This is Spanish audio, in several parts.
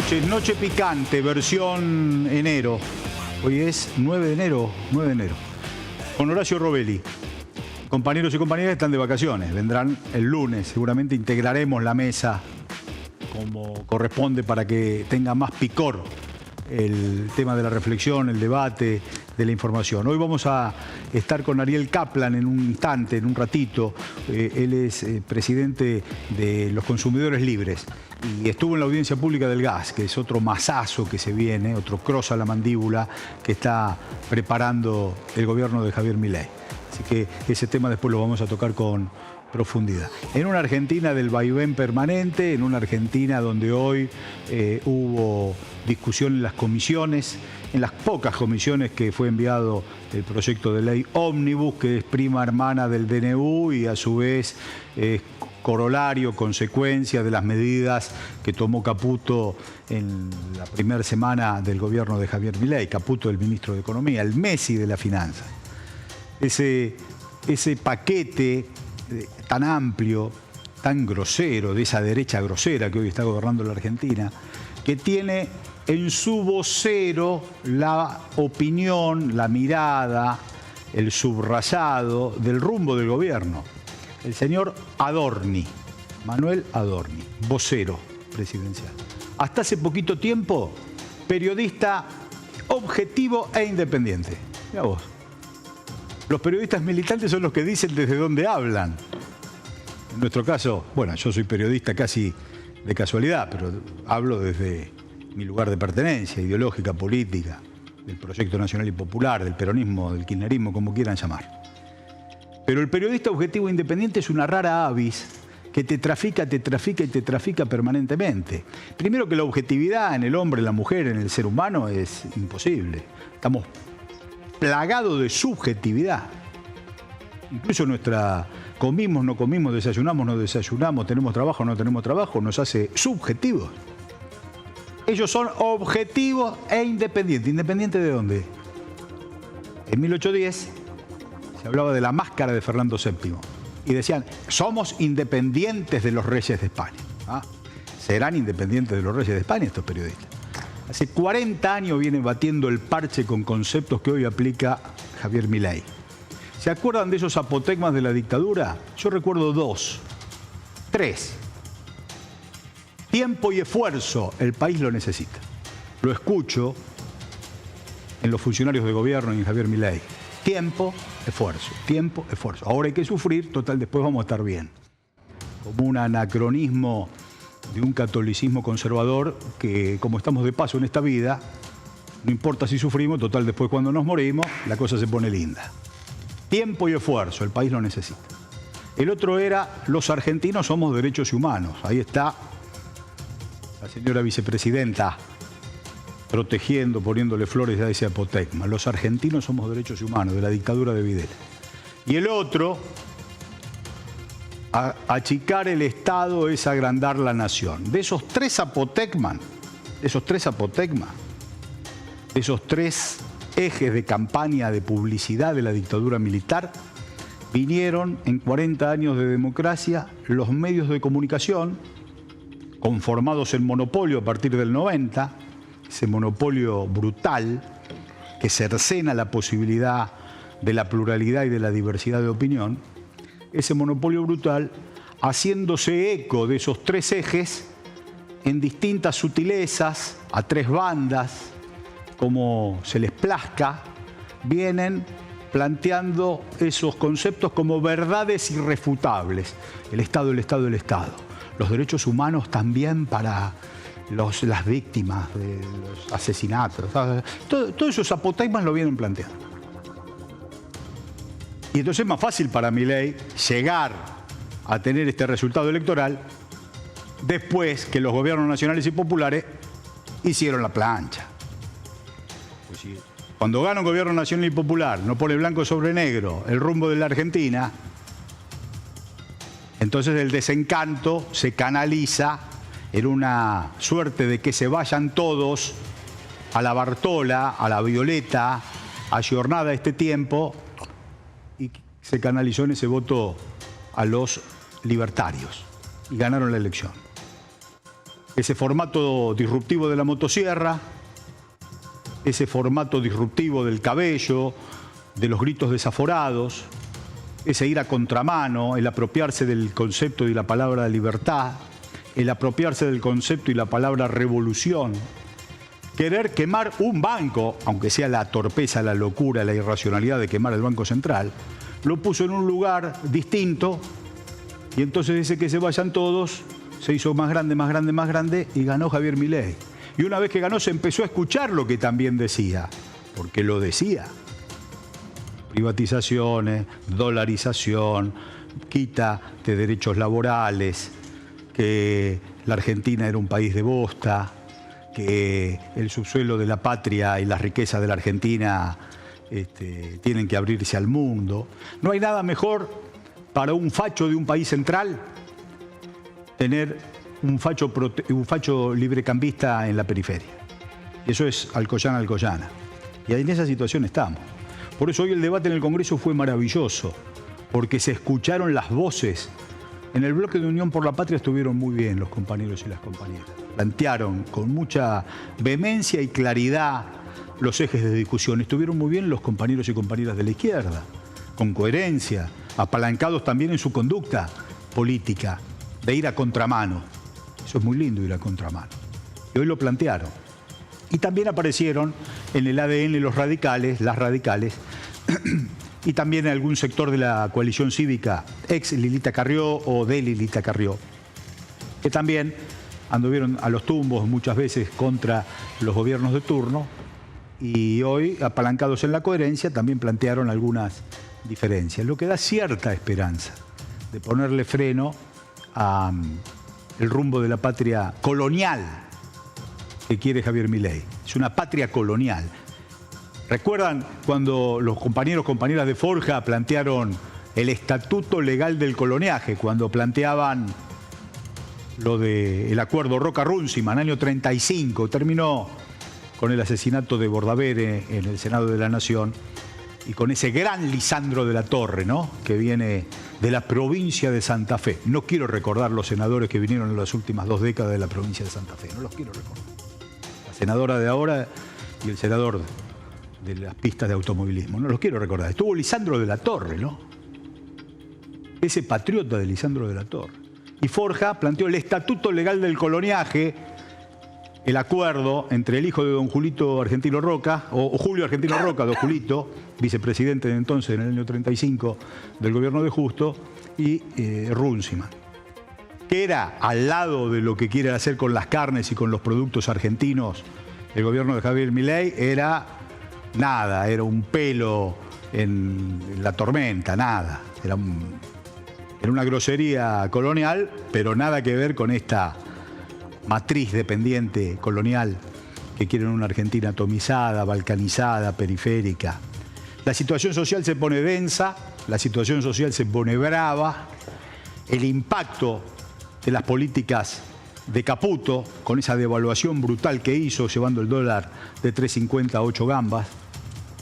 noches, Noche Picante, versión enero. Hoy es 9 de enero, con Horacio Robelli. Compañeros y compañeras están de vacaciones, vendrán el lunes. Seguramente integraremos la mesa como corresponde para que tenga más picor el tema de la reflexión, el debate, de la información. Hoy vamos a estar con Ariel Kaplan en un instante, en un ratito. Él es presidente de los Consumidores Libres y estuvo en la audiencia pública del gas, que es otro masazo que se viene, otro cross a la mandíbula que está preparando el gobierno de Javier Milei. Así que ese tema después lo vamos a tocar con profundidad. En una Argentina del vaivén permanente, en una Argentina donde hoy hubo discusión en las comisiones, en las pocas comisiones que fue enviado el proyecto de ley Ómnibus, que es prima hermana del DNU y a su vez corolario, consecuencia de las medidas que tomó Caputo en la primera semana del gobierno de Javier Milei. Caputo, el ministro de Economía, el Messi de la finanza. Ese paquete tan amplio, tan grosero, de esa derecha grosera que hoy está gobernando la Argentina, que tiene en su vocero la opinión, la mirada, el subrayado del rumbo del gobierno. El señor Adorni, Manuel Adorni, vocero presidencial. Hasta hace poquito tiempo, periodista objetivo e independiente. Mirá vos. Los periodistas militantes son los que dicen desde dónde hablan. En nuestro caso, bueno, yo soy periodista casi de casualidad, pero hablo desde mi lugar de pertenencia, ideológica, política, del Proyecto Nacional y Popular, del peronismo, del kirchnerismo, como quieran llamar. Pero el periodista objetivo e independiente es una rara avis que te trafica permanentemente. Primero que la objetividad en el hombre, en la mujer, en el ser humano es imposible. Estamos plagados de subjetividad. Incluso nuestra comimos, no comimos, desayunamos, no desayunamos, tenemos trabajo, no tenemos trabajo, nos hace subjetivos. Ellos son objetivos e independientes. ¿Independientes de dónde? En 1810 se hablaba de la máscara de Fernando VII y decían, somos independientes de los reyes de España. ¿Ah? Serán independientes de los reyes de España estos periodistas. Hace 40 años vienen batiendo el parche con conceptos que hoy aplica Javier Milei. ¿Se acuerdan de esos apotegmas de la dictadura? Yo recuerdo 2, 3. Tiempo y esfuerzo, el país lo necesita. Lo escucho en los funcionarios de gobierno y en Javier Milei. Tiempo, esfuerzo, tiempo, esfuerzo. Ahora hay que sufrir, total, después vamos a estar bien. Como un anacronismo de un catolicismo conservador que, como estamos de paso en esta vida, no importa si sufrimos, total, después cuando nos morimos, la cosa se pone linda. Tiempo y esfuerzo, el país lo necesita. El otro era, los argentinos somos derechos humanos. Ahí está la señora vicepresidenta protegiendo, poniéndole flores a ese apotegma. Los argentinos somos derechos humanos, de la dictadura de Videla. Y el otro, achicar el Estado es agrandar la nación. De esos tres apotegmas, de esos tres ejes de campaña, de publicidad de la dictadura militar, vinieron en 40 años de democracia los medios de comunicación, conformados en monopolio a partir del 90, ese monopolio brutal que cercena la posibilidad de la pluralidad y de la diversidad de opinión, ese monopolio brutal haciéndose eco de esos tres ejes en distintas sutilezas, a tres bandas, como se les plazca, vienen planteando esos conceptos como verdades irrefutables. El Estado, el Estado, el Estado. Los derechos humanos también para las víctimas de los asesinatos. Todos esos apotegmas lo vienen planteando. Y entonces es más fácil para Milei llegar a tener este resultado electoral después que los gobiernos nacionales y populares hicieron la plancha. Pues si cuando gana un gobierno nacional y popular no pone blanco sobre negro el rumbo de la Argentina, entonces el desencanto se canaliza en una suerte de que se vayan todos a la Bartola, a la Violeta, ayornada a este tiempo, y se canalizó en ese voto a los libertarios y ganaron la elección. ese formato disruptivo de la motosierra, ese formato disruptivo del cabello, de los gritos desaforados, ese ir a contramano, el apropiarse del concepto y la palabra libertad, el apropiarse del concepto y la palabra revolución, querer quemar un banco, aunque sea la torpeza, la locura, la irracionalidad de quemar el Banco Central, lo puso en un lugar distinto y entonces dice que se vayan todos, se hizo más grande, más grande, más grande y ganó Javier Milei. Y una vez que ganó se empezó a escuchar lo que también decía, porque lo decía. Privatizaciones, dolarización, quita de derechos laborales, que la Argentina era un país de bosta, que el subsuelo de la patria y las riquezas de la Argentina tienen que abrirse al mundo. No hay nada mejor para un facho de un país central tener un facho librecambista en la periferia. Eso es Alcoyana, Alcoyana. Y en esa situación estamos. Por eso hoy el debate en el Congreso fue maravilloso, porque se escucharon las voces. En el bloque de Unión por la Patria estuvieron muy bien los compañeros y las compañeras. Plantearon con mucha vehemencia y claridad los ejes de discusión. Estuvieron muy bien los compañeros y compañeras de la izquierda, con coherencia, apalancados también en su conducta política, de ir a contramano. Eso es muy lindo, ir a contramano. Y hoy lo plantearon. Y también aparecieron en el ADN los radicales, las radicales, y también en algún sector de la coalición cívica, ex Lilita Carrió o de Lilita Carrió, que también anduvieron a los tumbos muchas veces contra los gobiernos de turno y hoy, apalancados en la coherencia, también plantearon algunas diferencias, lo que da cierta esperanza de ponerle freno al rumbo de la patria colonial que quiere Javier Milei. Es una patria colonial. ¿Recuerdan cuando los compañeros, compañeras de Forja plantearon el estatuto legal del coloniaje? Cuando planteaban lo del acuerdo Roca-Runciman, año 35, terminó con el asesinato de Bordaberry en el Senado de la Nación y con ese gran Lisandro de la Torre, ¿no?, que viene de la provincia de Santa Fe. No quiero recordar los senadores que vinieron en las últimas 2 décadas de la provincia de Santa Fe, no los quiero recordar. La senadora de ahora y el senador de las pistas de automovilismo, no los quiero recordar. Estuvo Lisandro de la Torre, ¿no? Ese patriota de Lisandro de la Torre. Y Forja planteó el estatuto legal del coloniaje, el acuerdo entre el hijo de don Julito Argentino Roca, o Julio Argentino Roca, don Julito, vicepresidente de entonces en el año 35 del gobierno de Justo, y Runciman, que era al lado de lo que quiere hacer con las carnes y con los productos argentinos el gobierno de Javier Milei, era nada, era un pelo en la tormenta, nada. Era una grosería colonial, pero nada que ver con esta matriz dependiente colonial que quieren una Argentina atomizada, balcanizada, periférica. La situación social se pone densa, la situación social se pone brava, el impacto de las políticas de Caputo, con esa devaluación brutal que hizo, llevando el dólar de 3.50 a 8 gambas,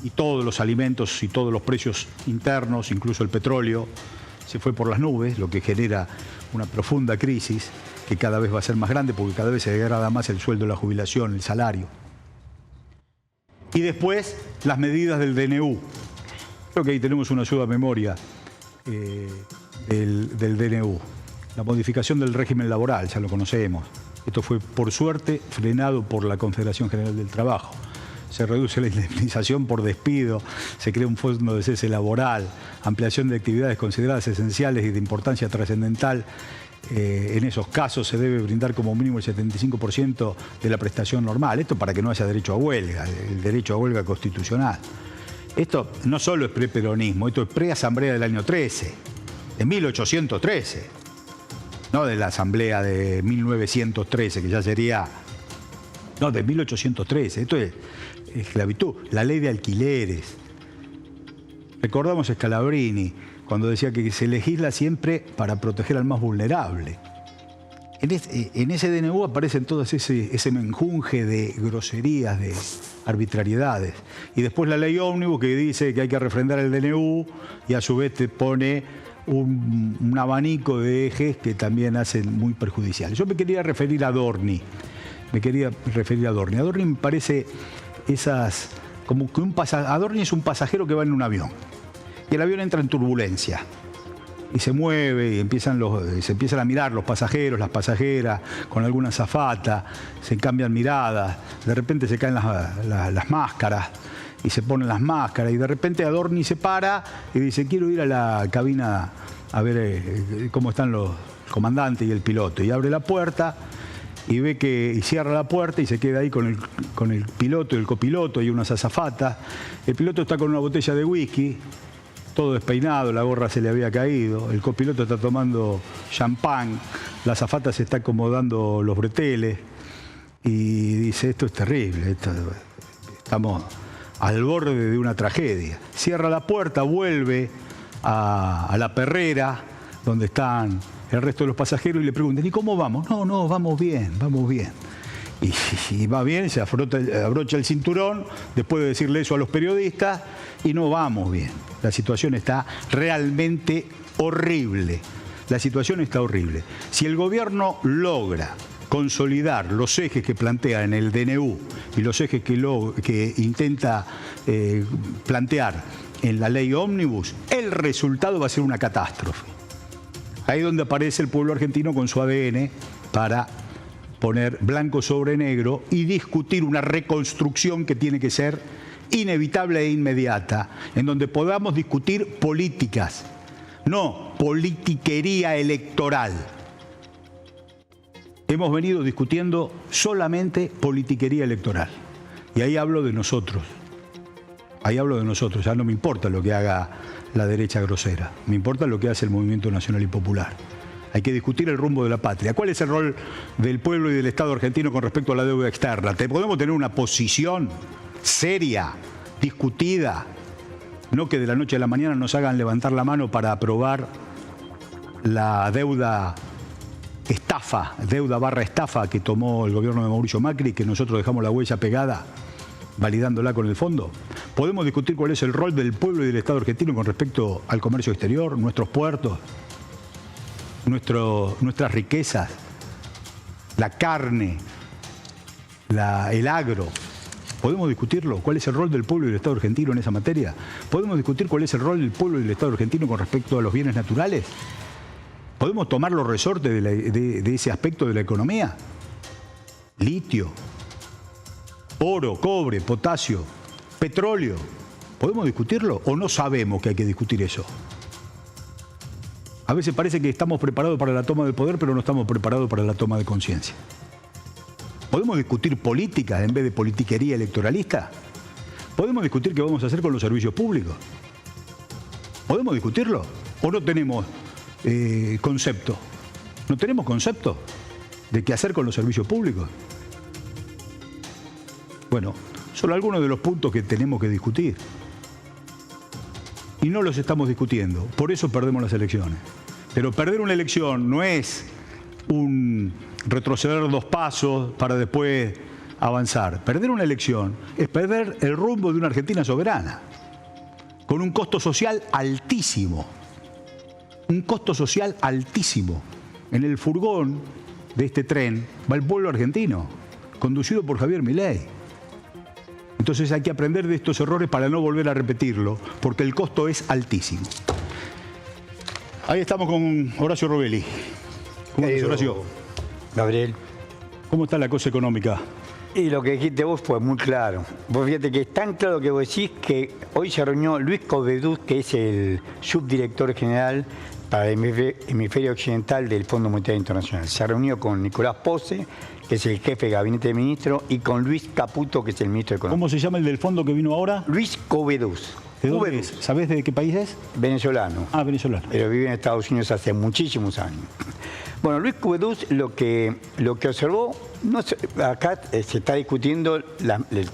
y todos los alimentos y todos los precios internos, incluso el petróleo, se fue por las nubes, lo que genera una profunda crisis que cada vez va a ser más grande porque cada vez se degrada más el sueldo, la jubilación, el salario. Y después, las medidas del DNU. Creo que ahí tenemos una ayuda a memoria del DNU. La modificación del régimen laboral, ya lo conocemos. Esto fue, por suerte, frenado por la Confederación General del Trabajo. Se reduce la indemnización por despido, se crea un fondo de cese laboral, ampliación de actividades consideradas esenciales y de importancia trascendental. En esos casos se debe brindar como mínimo el 75% de la prestación normal. Esto para que no haya derecho a huelga, el derecho a huelga constitucional. Esto no solo es preperonismo, esto es pre-asamblea del año 13, de 1813. No de la asamblea de 1913, que ya sería... No, de 1813. Esto es esclavitud. La ley de alquileres. Recordamos a Scalabrini cuando decía que se legisla siempre para proteger al más vulnerable. En ese DNU aparecen todas ese menjunje de groserías, de arbitrariedades. Y después la ley ómnibus que dice que hay que refrendar el DNU y a su vez te pone un abanico de ejes que también hacen muy perjudiciales. Yo me quería referir a Adorni. Adorni me parece esas... como que Adorni es un pasajero que va en un avión. Y el avión entra en turbulencia. Y se mueve y se empiezan a mirar los pasajeros, las pasajeras, con alguna azafata, se cambian miradas, de repente se caen las máscaras y se ponen las máscaras y de repente Adorni se para y dice: quiero ir a la cabina a ver cómo están los comandantes y el piloto. Y abre la puerta y ve y cierra la puerta y se queda ahí con el piloto y el copiloto y unas azafatas. El piloto está con una botella de whisky, todo despeinado, la gorra se le había caído, el copiloto está tomando champán, la azafata se está acomodando los breteles y dice: esto es terrible, estamos al borde de una tragedia. Cierra la puerta, vuelve a la perrera donde están el resto de los pasajeros y le preguntan: ¿y cómo vamos? No, vamos bien, vamos bien. Y va bien, se abrocha el cinturón después de decirle eso a los periodistas y no vamos bien. La situación está realmente horrible. La situación está horrible. Si el gobierno logra consolidar los ejes que plantea en el DNU y los ejes que intenta plantear en la ley ómnibus, el resultado va a ser una catástrofe. Ahí es donde aparece el pueblo argentino con su ADN para poner blanco sobre negro y discutir una reconstrucción que tiene que ser inevitable e inmediata, en donde podamos discutir políticas, no politiquería electoral. Hemos venido discutiendo solamente politiquería electoral. Y ahí hablo de nosotros. Ahí hablo de nosotros. Ya no me importa lo que haga la derecha grosera. Me importa lo que hace el Movimiento Nacional y Popular. Hay que discutir el rumbo de la patria. ¿Cuál es el rol del pueblo y del Estado argentino con respecto a la deuda externa? ¿Podemos tener una posición seria, discutida? No que de la noche a la mañana nos hagan levantar la mano para aprobar la deuda barra estafa que tomó el gobierno de Mauricio Macri, que nosotros dejamos la huella pegada, validándola con el fondo. Podemos discutir cuál es el rol del pueblo y del Estado argentino con respecto al comercio exterior, nuestros puertos, nuestras riquezas, la carne, el agro. ¿Podemos discutirlo? ¿Cuál es el rol del pueblo y del Estado argentino en esa materia? ¿Podemos discutir cuál es el rol del pueblo y del Estado argentino con respecto a los bienes naturales? ¿Podemos tomar los resortes de ese aspecto de la economía? Litio, oro, cobre, potasio, petróleo. ¿Podemos discutirlo o no sabemos que hay que discutir eso? A veces parece que estamos preparados para la toma del poder, pero no estamos preparados para la toma de conciencia. ¿Podemos discutir políticas en vez de politiquería electoralista? ¿Podemos discutir qué vamos a hacer con los servicios públicos? ¿Podemos discutirlo? ¿O no tenemos concepto? ¿No tenemos concepto de qué hacer con los servicios públicos? Bueno, son algunos de los puntos que tenemos que discutir. Y no los estamos discutiendo. Por eso perdemos las elecciones. Pero perder una elección no es un retroceder 2 pasos para después avanzar. Perder una elección es perder el rumbo de una Argentina soberana, con un costo social altísimo. Un costo social altísimo. En el furgón de este tren va el pueblo argentino, conducido por Javier Milei. Entonces hay que aprender de estos errores para no volver a repetirlo, porque el costo es altísimo. Ahí estamos con Horacio Robelli. ¿Cómo estás, Horacio? Gabriel. ¿Cómo está la cosa económica? Y lo que dijiste vos fue muy claro. Vos fíjate que es tan claro que vos decís que hoy se reunió Luis Coveduz, que es el subdirector general para el hemisferio occidental del Fondo Monetario Internacional. Se reunió con Nicolás Pose, que es el jefe de gabinete de ministros, y con Luis Caputo, que es el ministro de Economía. ¿Cómo se llama el del fondo que vino ahora? Luis Coveduz. ¿De dónde es? ¿Sabés de qué país es? Venezolano. Ah, venezolano. Pero vive en Estados Unidos hace muchísimos años. Bueno, Luis Coveduz lo que observó, acá se está discutiendo el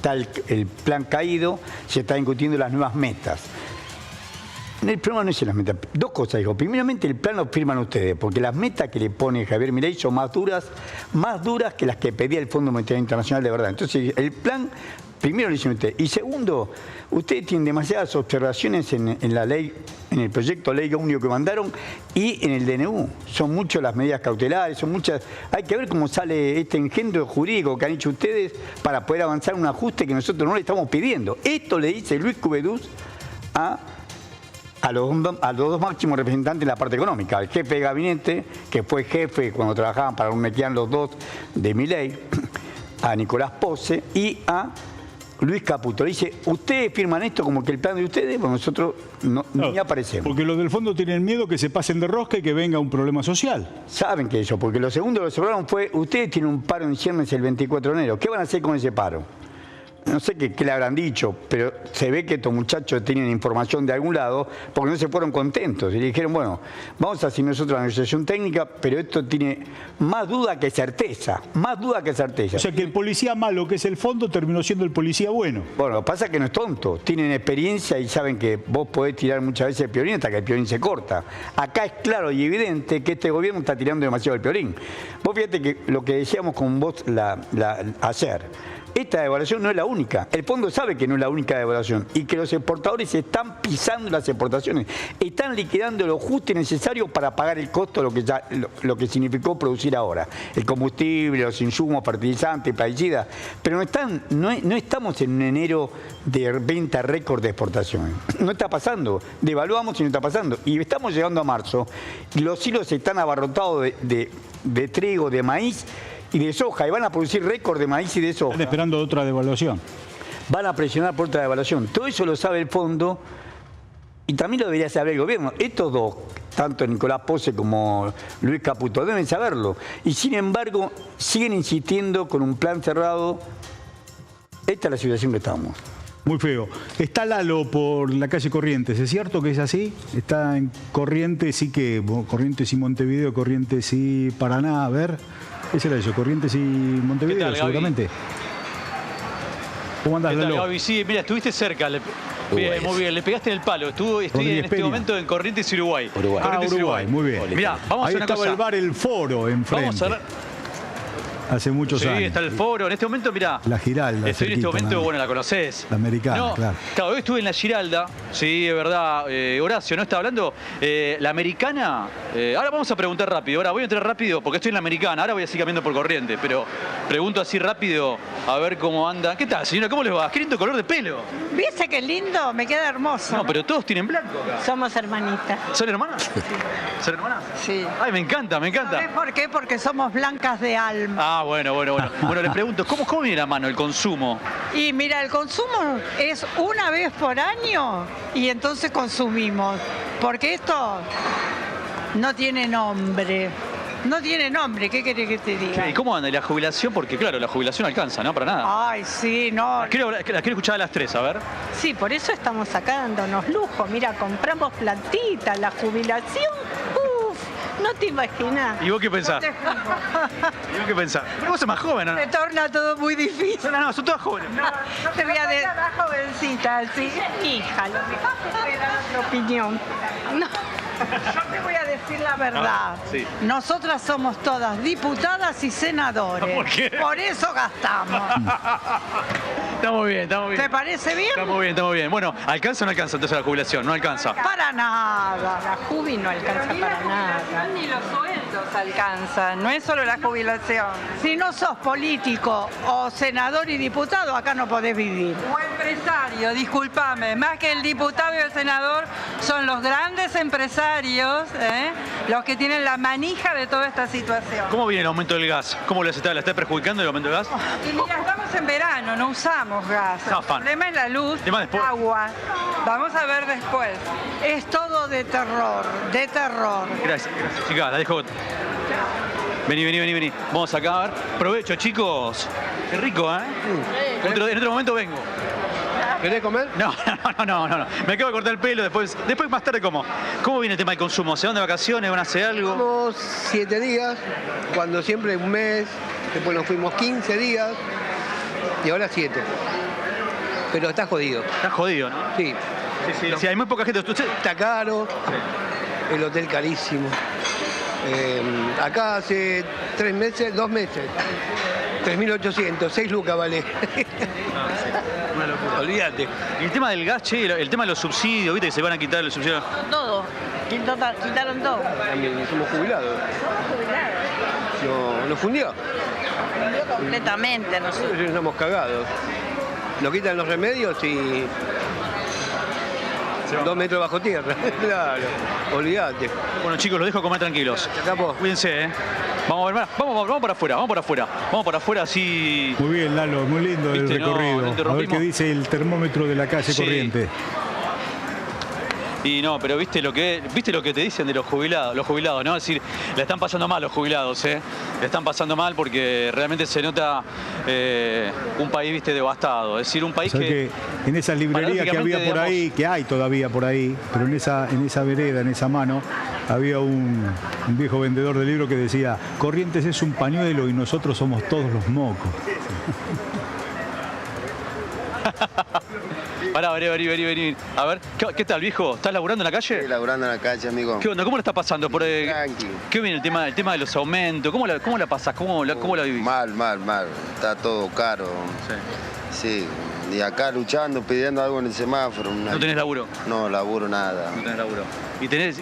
plan caído, se está discutiendo las nuevas metas. El problema no es en las metas. Dos cosas, digo. Primeramente, el plan lo firman ustedes, porque las metas que le pone Javier Milei son más duras que las que pedía el Fondo Monetario Internacional de verdad. Entonces, el plan, primero lo dicen ustedes. Y segundo, ustedes tienen demasiadas observaciones en la ley, en el proyecto de ley único que mandaron y en el DNU. Son muchas las medidas cautelares, son muchas. Hay que ver cómo sale este engendro jurídico que han hecho ustedes para poder avanzar un ajuste que nosotros no le estamos pidiendo. Esto le dice Luis Cubedús a los dos máximos representantes de la parte económica, al jefe de gabinete, que fue jefe cuando trabajaban para Urnequian los dos de Milei, a Nicolás Pose y a Luis Caputo. Dice, ustedes firman esto como que el plan de ustedes, pues nosotros ni aparecemos. Porque los del fondo tienen miedo que se pasen de rosca y que venga un problema social. Saben que eso, porque lo segundo que observaron fue, ustedes tienen un paro en ciernes el 24 de enero. ¿Qué van a hacer con ese paro? No sé qué le habrán dicho, pero se ve que estos muchachos tienen información de algún lado porque no se fueron contentos. Y le dijeron, bueno, vamos a hacer nosotros la negociación técnica, pero esto tiene más duda que certeza. Más duda que certeza. O sea que el policía malo, que es el fondo, terminó siendo el policía bueno. Bueno, lo que pasa es que no es tonto. Tienen experiencia y saben que vos podés tirar muchas veces el piolín hasta que el piolín se corta. Acá es claro y evidente que este gobierno está tirando demasiado el piolín. Vos fíjate que lo que decíamos con vos ayer. Esta devaluación no es la única. El fondo sabe que no es la única devaluación y que los exportadores están pisando las exportaciones. Están liquidando lo justo y necesario para pagar el costo de lo que significó producir ahora. El combustible, los insumos, fertilizantes, plaguicidas. Pero no estamos en un enero de venta récord de exportaciones. No está pasando. Devaluamos y no está pasando. Y estamos llegando a marzo. Y los hilos están abarrotados de trigo, de maíz y de soja, y van a producir récord de maíz y de soja. Están esperando otra devaluación. Van a presionar por otra devaluación. Todo eso lo sabe el fondo y también lo debería saber el gobierno. Estos dos, tanto Nicolás Pose como Luis Caputo, deben saberlo. Y sin embargo, siguen insistiendo con un plan cerrado. Esta es la situación que estamos. Muy feo. Está Lalo por la calle Corrientes, ¿es cierto que es así? Está en Corrientes y que Corrientes y Montevideo, Corrientes y Paraná, a ver. ¿Qué será eso? Corrientes y Montevideo, ¿Qué tal, seguramente. ¿Cómo andás, ¿Qué tal, Lalo? Gaby? Sí, mira, estuviste cerca. Bien, muy bien, le pegaste en el palo. Estoy en este momento en Corrientes, Uruguay. Corrientes, Uruguay, muy bien. Mirá, vamos a Ahí hacer una estaba cosa. el bar El Foro enfrente. Vamos a ver. Hace muchos años. Sí, está el foro. En este momento, mirá. La Giralda. Estoy en este cerquita, momento, ¿no? bueno, la conocés. La americana, No, claro. Claro, hoy estuve en la Giralda. Sí, es verdad. Horacio, ¿no está hablando? La americana. Ahora vamos a preguntar rápido. Ahora voy a entrar rápido porque estoy en la americana. Ahora voy a seguir cambiando por Corriente. Pero pregunto así rápido a ver cómo anda. ¿Qué tal, señora? ¿Cómo les va? Qué lindo color de pelo. ¿Viste qué lindo? Me queda hermoso. No, pero todos tienen blanco acá. Somos hermanitas. ¿Son hermanas? ¿Son hermanas? Sí. Ay, me encanta, me encanta. ¿Sabés por qué? Porque somos blancas de alma. Ah, bueno. Bueno, les pregunto, ¿cómo viene la mano el consumo? Y mira, el consumo es una vez por año y entonces consumimos. Porque esto no tiene nombre. No tiene nombre, ¿qué querés que te diga? ¿Y cómo anda? ¿Y la jubilación? Porque claro, la jubilación alcanza, ¿no? Para nada. Ay, sí, no. La quiero escuchar a las 3, a ver. Sí, por eso estamos acá dándonos lujo. Mira, compramos plantitas, la jubilación. No te imaginas. ¿Y vos qué pensás? Te juro. ¿Y vos qué pensás? Pero vos sos más joven, ¿no? Se torna todo muy difícil. No, son todas jóvenes. No te voy a decir. La jovencita, sí. Hija, lo mejor Me das la opinión. no. Yo te voy a decir la verdad. Ah, sí. Nosotras somos todas diputadas y senadores. ¿Por qué? Por eso gastamos. Estamos bien. ¿Te parece bien? Estamos bien. Bueno, ¿alcanza o no alcanza entonces la jubilación? No alcanza. Para nada. La jubi no alcanza para nada. Ni los sueldos alcanzan, no es solo la jubilación. Si no sos político o senador y diputado, acá no podés vivir. O empresario, discúlpame, más que el diputado y el senador, son los grandes empresarios, los que tienen la manija de toda esta situación. ¿Cómo viene el aumento del gas? ¿Cómo la está perjudicando el aumento del gas? Y mira, estamos en verano, no usamos gas. Zafan. El problema es la luz, El tema después. agua. Vamos a ver después. Es todo de terror, de terror. Gracias. Chicas, la dejo. Vení. Vamos acá a ver. Provecho, chicos. Qué rico, ¿eh? En otro momento vengo. ¿Querés comer? No. Me acabo de cortar el pelo, después más tarde como. ¿Cómo viene el tema del consumo? ¿Se van de vacaciones? ¿Van a hacer algo? Vamos 7 días, cuando siempre un mes, después nos fuimos 15 días y ahora 7. Pero está jodido. Estás jodido, ¿no? Sí. Sí, hay muy poca gente. Está caro, el hotel carísimo. Acá hace 2 meses, 3.800, 6 lucas vale. Una locura. Olvídate. Y el tema del gas, che, el tema de los subsidios, viste que se van a quitar los subsidios. Todo. Quitaron todo. También somos jubilados. Nos fundió. Completamente, nosotros. Estamos cagados. Nos quitan los remedios y 2 metros bajo tierra. Claro, olvídate. Bueno, chicos, los dejo comer tranquilos. Capo. Cuídense, ¿eh? Vamos para afuera, vamos para afuera así. Muy bien, Lalo, muy lindo el Viste, no, recorrido. no A ver interrumpimos. qué dice el termómetro de la calle Sí. Corrientes. Y no, pero viste lo que te dicen de los jubilados, ¿no? Es decir, la están pasando mal los jubilados, ¿eh? La están pasando mal porque realmente se nota un país, viste, devastado. Es decir, un país O sea que en esas librerías que había por ahí, que hay todavía por ahí, pero en esa vereda, en esa mano, había un viejo vendedor de libros que decía: Corrientes es un pañuelo y nosotros somos todos los mocos. Pará, vení. A ver, ¿qué tal, viejo? ¿Estás laburando en la calle? Estoy laburando en la calle, amigo. ¿Qué onda? ¿Cómo lo estás pasando? Tranqui. ¿Qué viene el tema de los aumentos? ¿Cómo la pasás? ¿Cómo la vivís? Mal. Está todo caro. Sí. Y acá luchando, pidiendo algo en el semáforo. ¿No tenés laburo? No, laburo nada. No tenés laburo.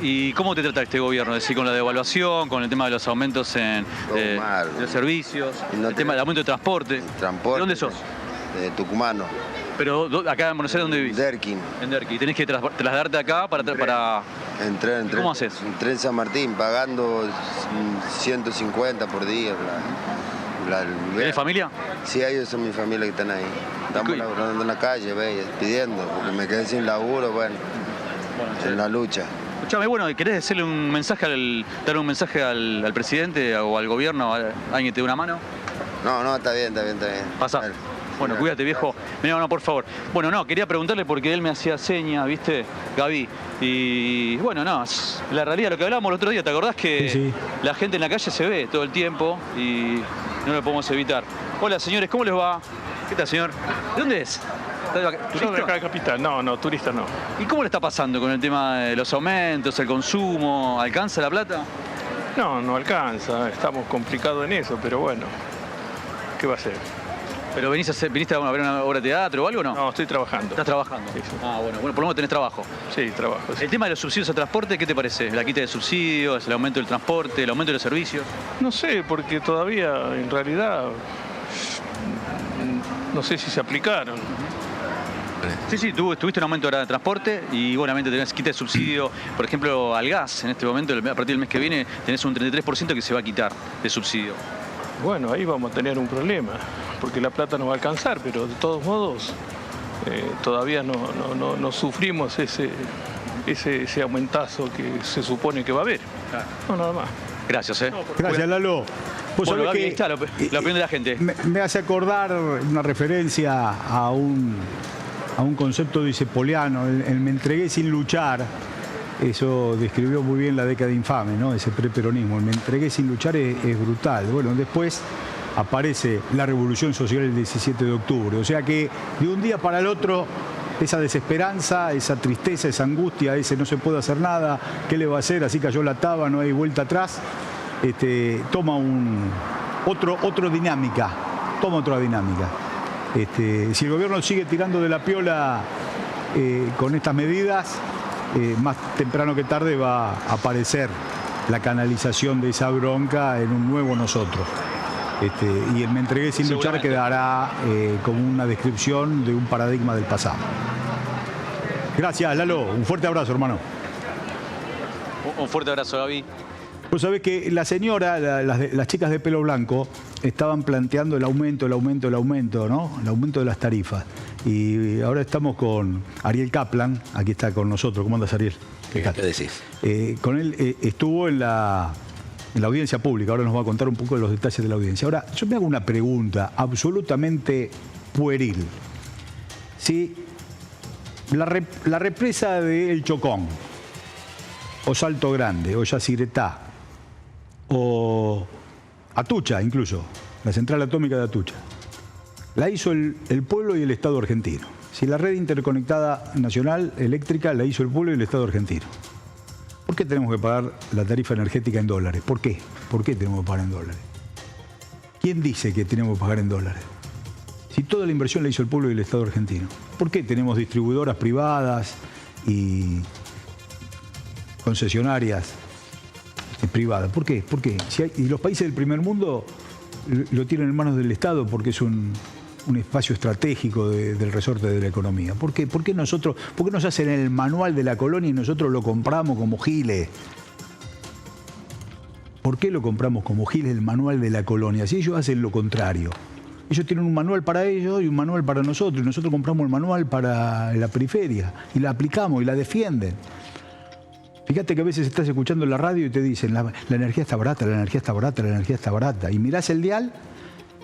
¿Y cómo te trata este gobierno? Es decir, con la devaluación, con el tema de los aumentos en Todo mal. de los servicios, Y no el tema del aumento de transporte. Transporte. ¿De dónde sos? De Tucumano. Pero acá en Buenos Aires, ¿dónde vivís? Derquín. En Derqui. ¿Tenés que trasladarte acá para... Entré. ¿Cómo haces? Entré en San Martín, pagando 150 por día. ¿Tenés familia? Sí, ellos son mi familia que están ahí. Estamos laburando en la calle, pidiendo, porque me quedé sin laburo, bueno, en la lucha. Escuchame, bueno, ¿querés decirle un mensaje dar un mensaje al presidente o al gobierno? ¿Alguien que te dé una mano? No, está bien. Pasa. Dale. Bueno, cuídate, viejo. No, por favor. Bueno, no, quería preguntarle porque él me hacía señas, ¿viste? Gaby. Y bueno, no, la realidad, lo que hablábamos el otro día, ¿te acordás que Sí. la gente en la calle se ve todo el tiempo y no lo podemos evitar? Hola, señores, ¿cómo les va? ¿Qué tal, señor? ¿De dónde es? Yo de acá de Capital, no, turista no. ¿Y cómo le está pasando con el tema de los aumentos, el consumo? ¿Alcanza la plata? No alcanza, estamos complicados en eso, pero bueno, ¿qué va a ser? ¿Pero viniste a ver una obra de teatro o algo o no? No, estoy trabajando. ¿Estás trabajando? Sí. Ah, bueno, por lo menos tenés trabajo. Sí, trabajo. Sí. El tema de los subsidios a transporte, ¿qué te parece? ¿La quita de subsidios, el aumento del transporte, el aumento de los servicios? No sé, porque todavía en realidad no sé si se aplicaron. Sí, tuviste un aumento de transporte y obviamente tenés quita de subsidio, por ejemplo, al gas. En este momento, a partir del mes que viene, tenés un 33% que se va a quitar de subsidio. Bueno, ahí vamos a tener un problema, porque la plata no va a alcanzar, pero de todos modos todavía no sufrimos ese aumentazo que se supone que va a haber. No, nada más. Gracias, Gracias, Lalo. Vos Bueno, sabés Gaby, que ahí está la opinión de la gente. me hace acordar una referencia a un concepto dicepoliano, el me entregué sin luchar. Eso describió muy bien la década infame, ¿no? Ese preperonismo. El me entregué sin luchar es brutal. Bueno, después aparece la revolución social el 17 de octubre. O sea que de un día para el otro, esa desesperanza, esa tristeza, esa angustia, ese no se puede hacer nada, ¿qué le va a hacer? Así cayó la taba, no hay vuelta atrás. Toma otra dinámica. Si el gobierno sigue tirando de la piola con estas medidas, más temprano que tarde va a aparecer la canalización de esa bronca en un nuevo nosotros. Y el me entregué sin luchar quedará como una descripción de un paradigma del pasado. Gracias, Lalo. Un fuerte abrazo, hermano. Un fuerte abrazo, Gaby. Vos sabés que la señora, las chicas de pelo blanco, estaban planteando el aumento, ¿no? El aumento de las tarifas. Y ahora estamos con Ariel Kaplan, aquí está con nosotros. ¿Cómo andas, Ariel? ¿Qué decís? Con él estuvo en la audiencia pública, ahora nos va a contar un poco de los detalles de la audiencia. Ahora, yo me hago una pregunta absolutamente pueril. Si la represa de El Chocón, o Salto Grande, o Yacyretá, o Atucha incluso, la central atómica de Atucha, la hizo el pueblo y el Estado argentino. Si la red interconectada nacional eléctrica la hizo el pueblo y el Estado argentino, ¿por qué tenemos que pagar la tarifa energética en dólares? ¿Por qué? ¿Por qué tenemos que pagar en dólares? ¿Quién dice que tenemos que pagar en dólares? Si toda la inversión la hizo el pueblo y el Estado argentino, ¿por qué tenemos distribuidoras privadas y concesionarias privadas? ¿Por qué? ¿Por qué? Y los países del primer mundo lo tienen en manos del Estado porque es un espacio estratégico del resorte de la economía. ¿Por qué? ¿Por qué nos hacen el manual de la colonia y nosotros lo compramos como giles? ¿Por qué lo compramos como giles el manual de la colonia? Si ellos hacen lo contrario. Ellos tienen un manual para ellos y un manual para nosotros. Y nosotros compramos el manual para la periferia y la aplicamos y la defienden. Fíjate que a veces estás escuchando en la radio y te dicen la energía está barata, la energía está barata, la energía está barata. Y mirás el dial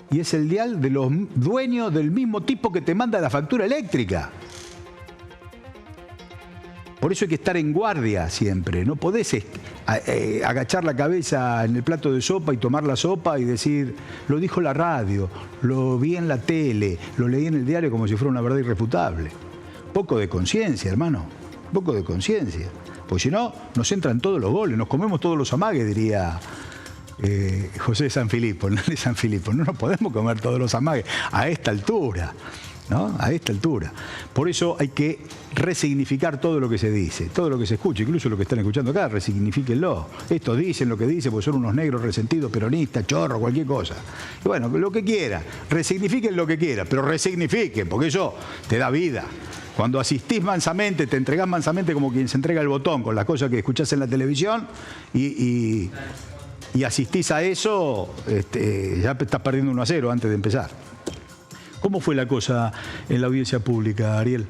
y es el dial de los dueños del mismo tipo que te manda la factura eléctrica. Por eso hay que estar en guardia siempre. No podés agachar la cabeza en el plato de sopa y tomar la sopa y decir, lo dijo la radio, lo vi en la tele, lo leí en el diario como si fuera una verdad irrefutable. Poco de conciencia, hermano. Poco de conciencia. Porque si no, nos entran todos los goles, nos comemos todos los amagues, diría José de San Filipo. No de San Filipo. No nos podemos comer todos los amagues a esta altura. ¿No? A esta altura. Por eso hay que resignificar todo lo que se dice, todo lo que se escucha, incluso lo que están escuchando acá, resignifíquenlo. Estos dicen lo que dicen porque son unos negros resentidos, peronistas, chorros, cualquier cosa. Y bueno, lo que quiera, resignifiquen lo que quiera, pero resignifiquen, porque eso te da vida. Cuando asistís mansamente, te entregás mansamente como quien se entrega el botón con las cosas que escuchás en la televisión y asistís a eso, ya estás perdiendo 1-0 antes de empezar. ¿Cómo fue la cosa en la audiencia pública, Ariel?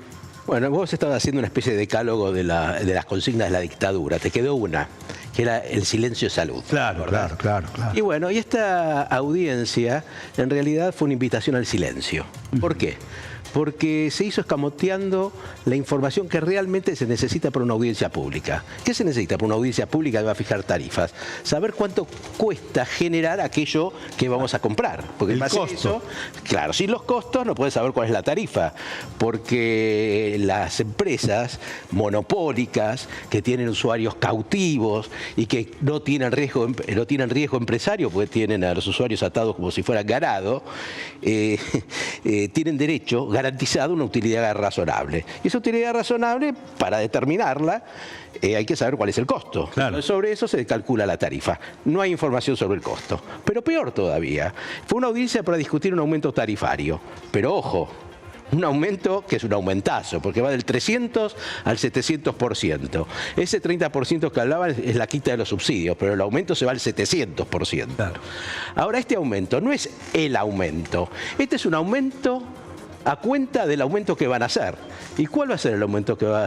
Bueno, vos estabas haciendo una especie de decálogo de las consignas de la dictadura. Te quedó una, que era el silencio salud. Claro, claro. Y bueno, y esta audiencia en realidad fue una invitación al silencio. ¿Por qué? Porque se hizo escamoteando la información que realmente se necesita para una audiencia pública. ¿Qué se necesita para una audiencia pública que va a fijar tarifas? Saber cuánto cuesta generar aquello que vamos a comprar. Porque el costo. Eso, claro, sin los costos no puedes saber cuál es la tarifa. Porque las empresas monopólicas que tienen usuarios cautivos y que no tienen riesgo empresario porque tienen a los usuarios atados como si fueran ganado, tienen derecho garantizado una utilidad razonable. Y esa utilidad razonable, para determinarla, hay que saber cuál es el costo. Claro. Sobre eso se calcula la tarifa. No hay información sobre el costo. Pero peor todavía, fue una audiencia para discutir un aumento tarifario. Pero ojo, un aumento que es un aumentazo, porque va del 300 al 700%. Ese 30% que hablaban es la quita de los subsidios, pero el aumento se va al 700%. Claro. Ahora, este aumento no es el aumento. Este es un aumento a cuenta del aumento que van a hacer. ¿Y cuál va a ser el aumento que van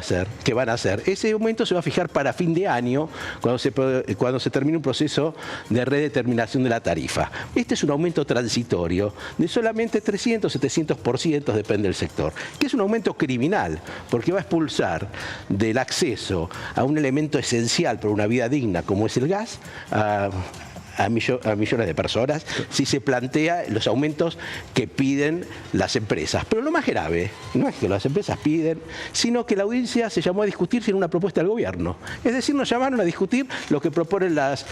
a hacer? Ese aumento se va a fijar para fin de año, cuando se termine un proceso de redeterminación de la tarifa. Este es un aumento transitorio de solamente 300, 700%, depende del sector, que es un aumento criminal, porque va a expulsar del acceso a un elemento esencial para una vida digna, como es el gas, a millones de personas, si se plantea los aumentos que piden las empresas. Pero lo más grave no es que las empresas piden, sino que la audiencia se llamó a discutir sin una propuesta del gobierno. Es decir, nos llamaron a discutir lo que proponen las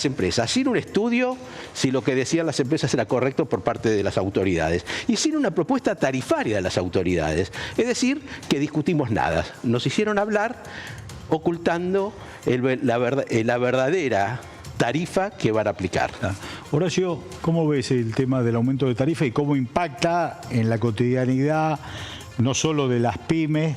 empresas, sin un estudio si lo que decían las empresas era correcto por parte de las autoridades, y sin una propuesta tarifaria de las autoridades. Es decir, que discutimos nada. Nos hicieron hablar ocultando la verdadera tarifa que van a aplicar. Horacio, ¿cómo ves el tema del aumento de tarifa y cómo impacta en la cotidianidad no solo de las pymes,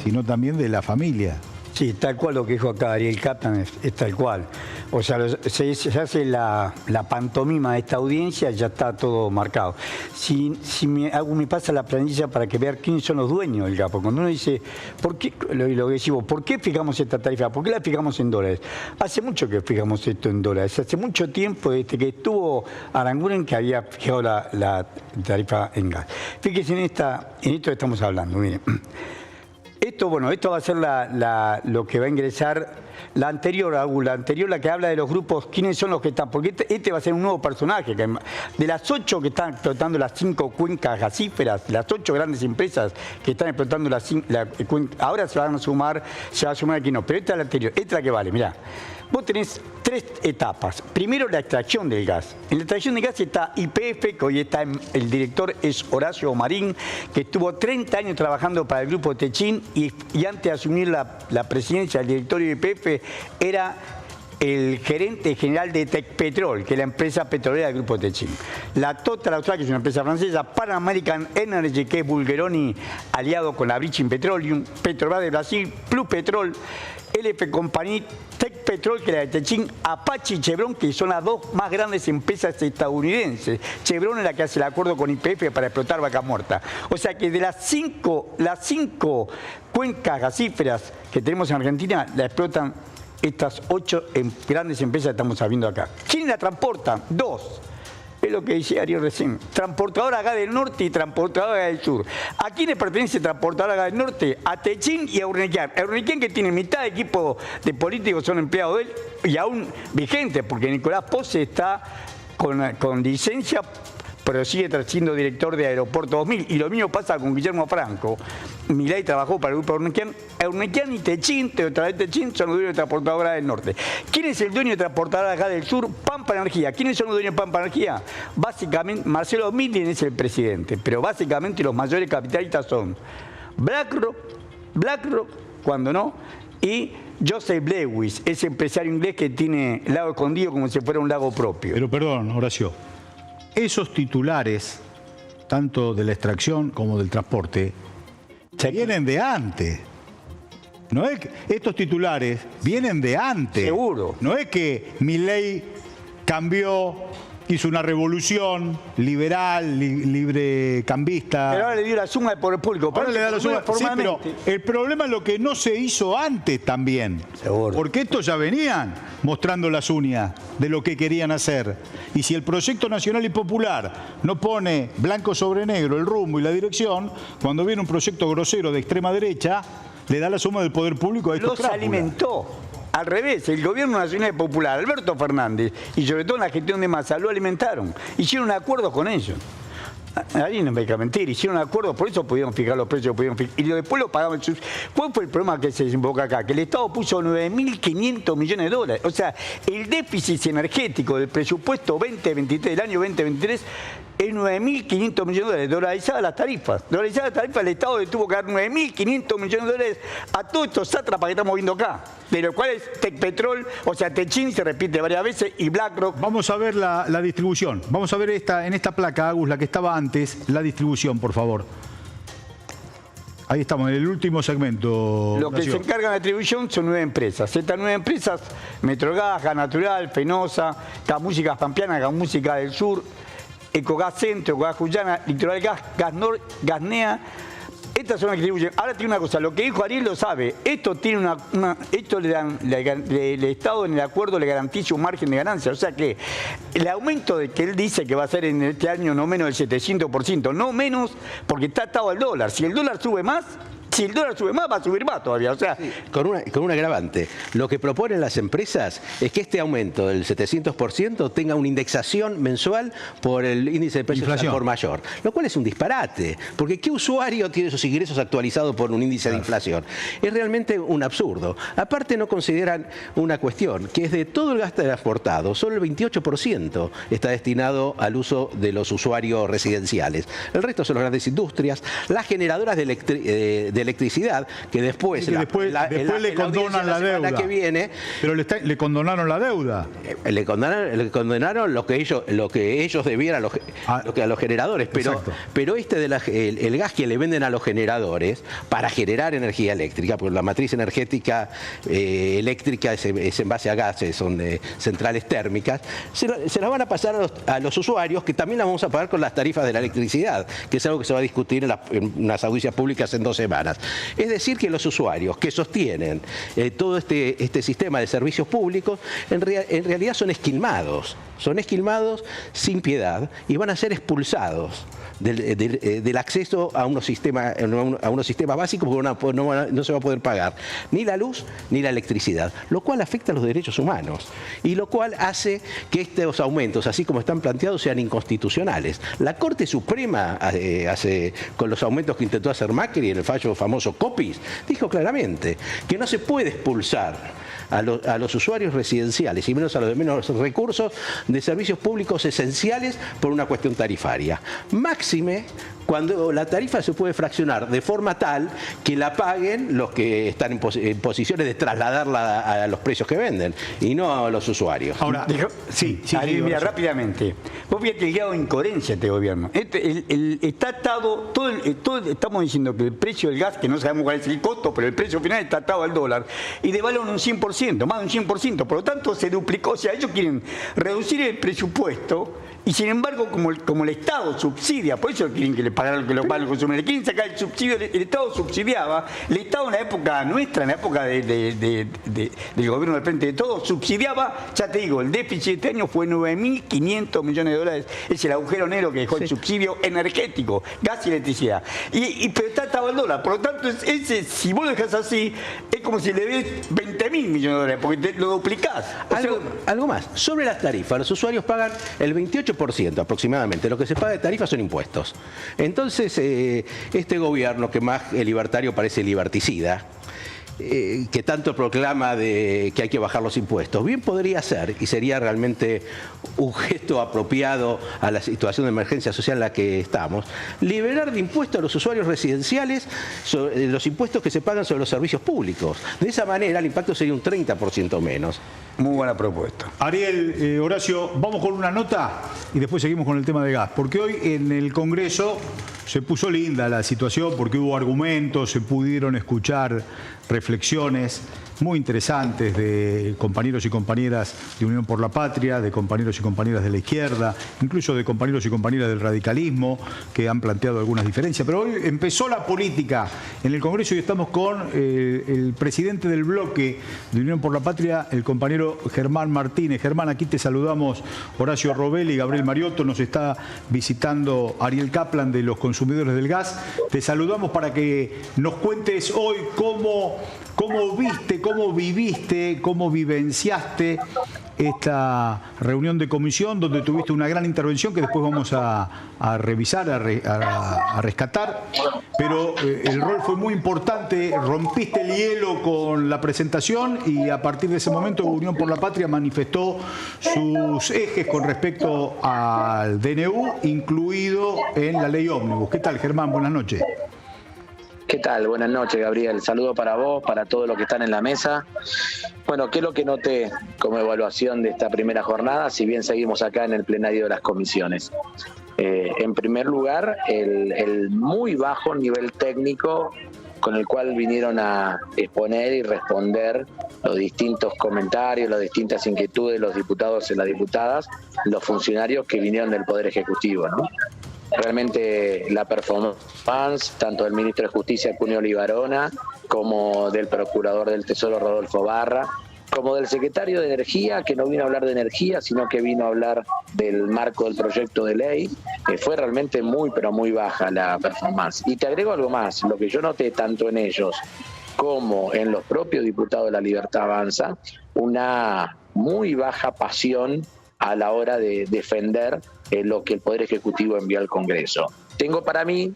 sino también de la familia? Sí, tal cual lo que dijo acá Ariel Kaplan es tal cual. O sea, se hace la pantomima de esta audiencia, ya está todo marcado. Si me pasa la planilla para que vean quiénes son los dueños del gas, porque cuando uno dice, ¿por qué, lo que decimos, ¿por qué fijamos esta tarifa? ¿Por qué la fijamos en dólares? Hace mucho que fijamos esto en dólares. Hace mucho tiempo, desde que estuvo Aranguren, que había fijado la tarifa en gas. Fíjense en esto que estamos hablando, miren. Esto va a ser lo que va a ingresar. La anterior, la que habla de los grupos, ¿quiénes son los que están? Porque este va a ser un nuevo personaje. De las 8 que están explotando las 5 cuencas gasíferas, las 8 grandes empresas que están explotando ahora se va a sumar aquí no, pero esta es la anterior, esta es la que vale, mirá. Vos tenés 3 etapas. Primero, la extracción del gas. En la extracción del gas está YPF, que hoy está el director es Horacio Marín, que estuvo 30 años trabajando para el grupo Techin y antes de asumir la presidencia del directorio de YPF era el gerente general de Tecpetrol, que es la empresa petrolera del grupo Techin. La Total Austral, que es una empresa francesa, Pan American Energy, que es Bulgeroni, aliado con la British Petroleum, Petrobras de Brasil, Plus Petrol, LF Company, Tecpetrol, que es la de Techin, Apache y Chevron, que son las 2 más grandes empresas estadounidenses. Chevron es la que hace el acuerdo con YPF para explotar Vaca Muerta. O sea que de las 5 cuencas gasíferas que tenemos en Argentina, la explotan estas 8 grandes empresas que estamos viendo acá. ¿Quién la transporta? 2. Es lo que decía Ariel recién. Transportadora gas del norte y transportadora gas del sur. ¿A quiénes pertenece transportadora gas del norte? A Techin y a Urnequian. A Urnequian, que tiene mitad de equipo de políticos son empleados de él y aún vigentes, porque Nicolás Pose está con licencia, pero sigue siendo director de Aeropuerto 2000. Y lo mismo pasa con Guillermo Franco. Milei trabajó para el grupo Urnequian. Urnequian y Techin, otra vez Techin, son los dueños de transportadora del norte. ¿Quién es el dueño de transportadora acá del sur? Pampa Energía. ¿Quiénes son los dueños de Pampa Energía? Básicamente, Marcelo Millen es el presidente, pero básicamente los mayores capitalistas son BlackRock, cuando no, y Joseph Lewis, ese empresario inglés que tiene el lago escondido como si fuera un lago propio. Pero perdón, Horacio. Esos titulares, tanto de la extracción como del transporte, vienen de antes. No es que estos titulares vienen de antes. Seguro. No es que Milei cambió, hizo una revolución liberal, librecambista. Pero ahora le dio la suma de poder público. Ahora le da la suma. Sí, pero el problema es lo que no se hizo antes también. Seguro. Porque estos ya venían mostrando las uñas de lo que querían hacer. Y si el proyecto nacional y popular no pone blanco sobre negro el rumbo y la dirección, cuando viene un proyecto grosero de extrema derecha, le da la suma del poder público a estos los crápulas. Alimentó. Al revés, el gobierno nacional y popular, Alberto Fernández, y sobre todo en la gestión de Massa, lo alimentaron. Hicieron acuerdos con ellos. Alguien no me hay que mentir, hicieron acuerdos, por eso pudieron fijar los precios, y después lo pagaban. ¿Cuál fue el problema que se desemboca acá? Que el Estado puso 9.500 millones de dólares. O sea, el déficit energético del presupuesto 2023, del año 2023, es 9.500 millones de dólares, dolarizadas las tarifas. Dolarizadas las tarifas, el Estado le tuvo que dar 9.500 millones de dólares a todos estos sátrapas que estamos viendo acá, de los cuales Tecpetrol, o sea, Techin se repite varias veces, y BlackRock. Vamos a ver la distribución. Vamos a ver en esta placa, Agus, la que estaba antes, la distribución, por favor. Ahí estamos, en el último segmento. Lo que se encarga de la distribución son 9 empresas. Estas 9 empresas, Metrogas, Gas Natural, Fenosa, Gamúsicas Pampeana, Gamúsica del Sur, Ecogas Centro, Gas Cuyana, Litoral Gas, Gasnor, Gasnea. Estas son las que distribuyen. Ahora tiene una cosa, lo que dijo Ariel lo sabe. Esto tiene esto el Estado en el acuerdo le garantiza un margen de ganancia. O sea que el aumento de que él dice que va a ser en este año no menos del 700%, no menos porque está atado al dólar. Si el dólar sube más, va a subir más todavía. O sea, sí, con un agravante. Lo que proponen las empresas es que este aumento del 700% tenga una indexación mensual por el índice de precios al por mayor, lo cual es un disparate, porque ¿qué usuario tiene sus ingresos actualizados por un índice de inflación? Es realmente un absurdo. Aparte no consideran una cuestión, que es de todo el gasto transportado, solo el 28% está destinado al uso de los usuarios residenciales. El resto son las grandes industrias, las generadoras de electricidad, que después le condonan la deuda que viene, pero le condonaron la deuda, le condonaron lo que ellos debían a los generadores, pero el gas que le venden a los generadores para generar energía eléctrica, porque la matriz energética eléctrica es en base a gases, son de centrales térmicas, se las van a pasar a los usuarios, que también las vamos a pagar con las tarifas de la electricidad, que es algo que se va a discutir en unas audiencias públicas en 2 semanas. tarifas. Es decir, que los usuarios que sostienen todo este sistema de servicios públicos en realidad son esquilmados sin piedad y van a ser expulsados del acceso a unos sistemas básicos porque no se va a poder pagar ni la luz ni la electricidad, lo cual afecta a los derechos humanos y lo cual hace que estos aumentos, así como están planteados, sean inconstitucionales. La Corte Suprema, con los aumentos que intentó hacer Macri en el fallo famoso Copis, dijo claramente que no se puede expulsar a los usuarios residenciales y menos a los de menos recursos de servicios públicos esenciales por una cuestión tarifaria. Máxime cuando la tarifa se puede fraccionar de forma tal que la paguen los que están en posiciones de trasladarla a los precios que venden y no a los usuarios. Ahora, mira, rápidamente. Vos fíjate el grado de incoherencia de este gobierno. Está atado, estamos diciendo que el precio del gas, que no sabemos cuál es el costo, pero el precio final está atado al dólar y devaluan un 100%, más de un 100%. Por lo tanto, se duplicó. O sea, ellos quieren reducir el presupuesto. Y sin embargo, como el Estado subsidia, por eso quieren que le pagaran lo que lo pagan los consumidores, quieren sacar el subsidio, el Estado subsidiaba, el Estado en la época nuestra, en la época del gobierno del Frente de Todos, subsidiaba, ya te digo, el déficit de este año fue 9.500 millones de dólares, es el agujero negro que dejó el subsidio energético, gas y electricidad. Pero está atado al dólar, por lo tanto, si vos lo dejás así, es como si le des 20.000 millones de dólares, porque lo duplicás. Algo más, sobre las tarifas, los usuarios pagan el 28% aproximadamente. Lo que se paga de tarifas son impuestos. Entonces, este gobierno que más libertario parece liberticida, que tanto proclama que hay que bajar los impuestos, bien podría ser, y sería realmente un gesto apropiado a la situación de emergencia social en la que estamos, liberar de impuestos a los usuarios residenciales los impuestos que se pagan sobre los servicios públicos. De esa manera el impacto sería un 30% menos. Muy buena propuesta. Ariel, Horacio, vamos con una nota y después seguimos con el tema de gas, porque hoy en el Congreso se puso linda la situación porque hubo argumentos, se pudieron escuchar reflexiones muy interesantes de compañeros y compañeras de Unión por la Patria, de compañeros y compañeras de la izquierda, incluso de compañeros y compañeras del radicalismo que han planteado algunas diferencias. Pero hoy empezó la política en el Congreso y estamos con el presidente del bloque de Unión por la Patria, el compañero Germán Martínez. Germán, aquí te saludamos, Horacio Robelli, Gabriel Mariotto, nos está visitando Ariel Kaplan de los consumidores del gas. Te saludamos para que nos cuentes hoy cómo viste, cómo viviste, cómo vivenciaste esta reunión de comisión donde tuviste una gran intervención que después vamos a revisar, a rescatar, pero el rol fue muy importante, rompiste el hielo con la presentación y a partir de ese momento Unión por la Patria manifestó sus ejes con respecto al DNU, incluido en la ley ómnibus. ¿Qué tal, Germán? Buenas noches. ¿Qué tal? Buenas noches, Gabriel. Saludo para vos, para todos los que están en la mesa. Bueno, ¿qué es lo que noté como evaluación de esta primera jornada, si bien seguimos acá en el plenario de las comisiones? En primer lugar, el muy bajo nivel técnico con el cual vinieron a exponer y responder los distintos comentarios, las distintas inquietudes de los diputados y las diputadas, los funcionarios que vinieron del Poder Ejecutivo, ¿no? Realmente la performance, tanto del ministro de Justicia, Cuneo Libarona, como del procurador del Tesoro, Rodolfo Barra, como del secretario de Energía, que no vino a hablar de energía, sino que vino a hablar del marco del proyecto de ley, fue realmente muy, pero muy baja la performance. Y te agrego algo más, lo que yo noté tanto en ellos como en los propios diputados de La Libertad Avanza, una muy baja pasión a la hora de defender lo que el Poder Ejecutivo envió al Congreso. Tengo para mí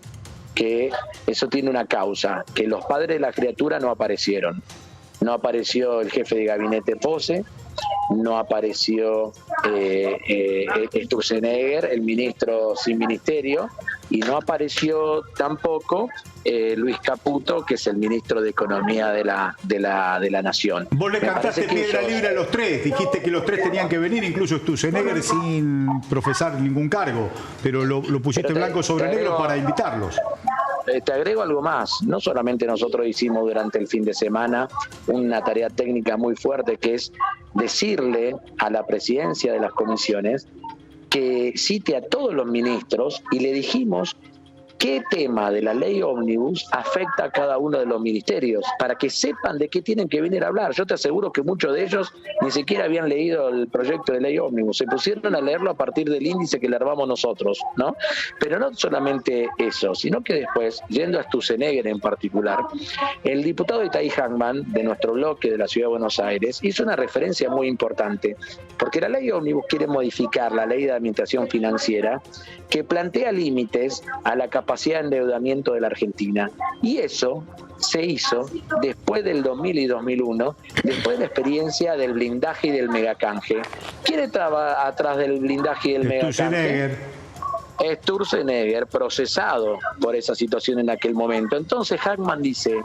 que eso tiene una causa, que los padres de la criatura no aparecieron. No apareció el jefe de gabinete Pose, no apareció Sturzenegger, el ministro sin ministerio, y no apareció tampoco Luis Caputo, que es el ministro de Economía de la Nación. Vos le cantaste piedra libre a los tres, dijiste que los tres tenían que venir, incluso Sturzenegger sin profesar ningún cargo, pero lo pusiste blanco sobre negro para invitarlos. Te agrego algo más, no solamente nosotros hicimos durante el fin de semana una tarea técnica muy fuerte, que es decirle a la presidencia de las comisiones que cite a todos los ministros, y le dijimos qué tema de la ley ómnibus afecta a cada uno de los ministerios, para que sepan de qué tienen que venir a hablar. Yo te aseguro que muchos de ellos ni siquiera habían leído el proyecto de ley ómnibus, se pusieron a leerlo a partir del índice que le armamos nosotros, ¿no? Pero no solamente eso, sino que después, yendo a Sturzenegger en particular, el diputado Itaí Hagman, de nuestro bloque de la Ciudad de Buenos Aires, hizo una referencia muy importante, porque la ley ómnibus quiere modificar la ley de administración financiera que plantea límites a la capacidad de endeudamiento de la Argentina. Y eso se hizo después del 2000 y 2001, después de la experiencia del blindaje y del megacanje. ¿Quién estaba atrás del blindaje y del megacanje? Sturzenegger, procesado por esa situación en aquel momento. Entonces Hagman dice,